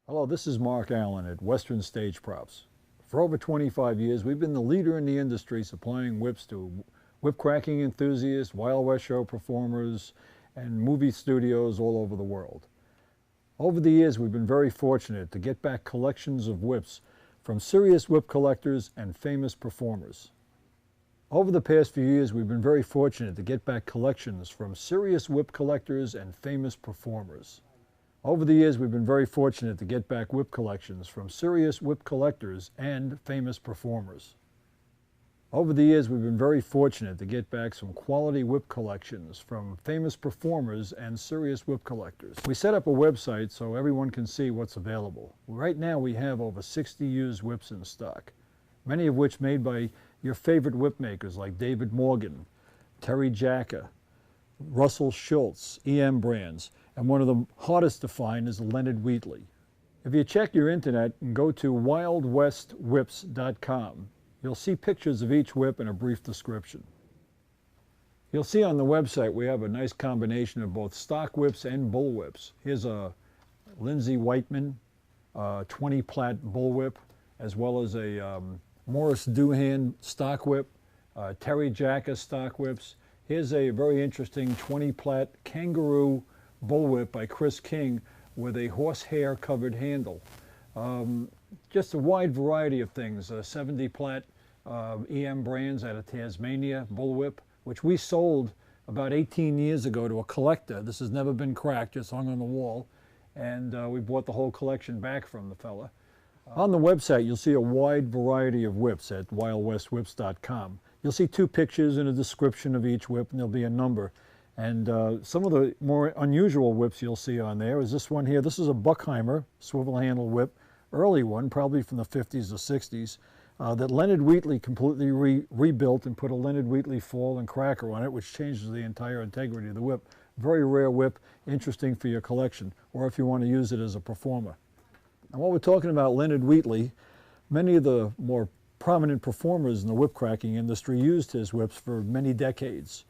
Hello, this is Mark Allen at Western Stage Props. For over 25 years, we've been the leader in the industry supplying whips to whip cracking enthusiasts, Wild West show performers, and movie studios all over the world. Over the years, we've been very fortunate to get back collections of whips from serious whip collectors and famous performers. Over the past few years, we've been very fortunate to get back collections from serious whip collectors and famous performers. Over the years, we've been very fortunate to get back whip collections from serious whip collectors and famous performers. Over the years, we've been very fortunate to get back some quality whip collections from famous performers and serious whip collectors. We set up a website so everyone can see what's available. Right now, we have over 60 used whips in stock, many of which made by your favorite whip makers like David Morgan, Terry Jacka, Russell Schultz, EM brands, and one of the hardest to find is Leonard Wheatley. If you check your internet and go to wildwestwhips.com, you'll see pictures of each whip and a brief description. You'll see on the website we have a nice combination of both stock whips and bull whips. Here's a Lindsay Whiteman 20 plat bull whip, as well as a Morris Doohan stock whip, Terry Jacka stock whips. Here's a very interesting 20 plat kangaroo bullwhip by Chris King with a horsehair covered handle. Just a wide variety of things. 70 plat EM brands out of Tasmania bullwhip, which we sold about 18 years ago to a collector. This has never been cracked, just hung on the wall, and we bought the whole collection back from the fella. On the website, you'll see a wide variety of whips at wildwestwhips.com. You'll see 2 pictures and a description of each whip, and there'll be a number. And some of the more unusual whips you'll see on there is this one here. This is a Buckheimer swivel handle whip, early one, probably from the 50s or 60s, that Leonard Wheatley completely rebuilt and put a Leonard Wheatley fall and cracker on it, which changes the entire integrity of the whip. Very rare whip, interesting for your collection, or if you want to use it as a performer. And while we're talking about Leonard Wheatley, many of the more prominent performers in the whip cracking industry used his whips for many decades.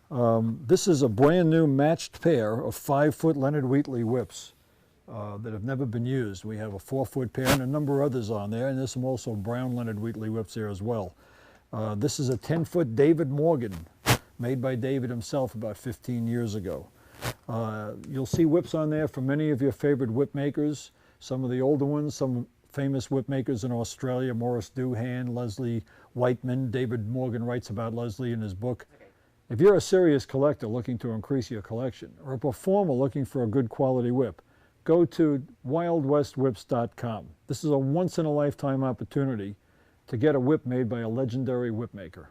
This is a brand new matched pair of 5-foot Leonard Wheatley whips that have never been used. We have a 4-foot pair and a number of others on there, and there's some also brown Leonard Wheatley whips there as well. This is a 10-foot David Morgan, made by David himself about 15 years ago. You'll see whips on there from many of your favorite whip makers, some of the older ones, some famous whip makers in Australia, Morris Doohan, Leslie Whiteman. David Morgan writes about Leslie in his book. If you're a serious collector looking to increase your collection, or a performer looking for a good quality whip, go to wildwestwhips.com. This is a once-in-a-lifetime opportunity to get a whip made by a legendary whip maker.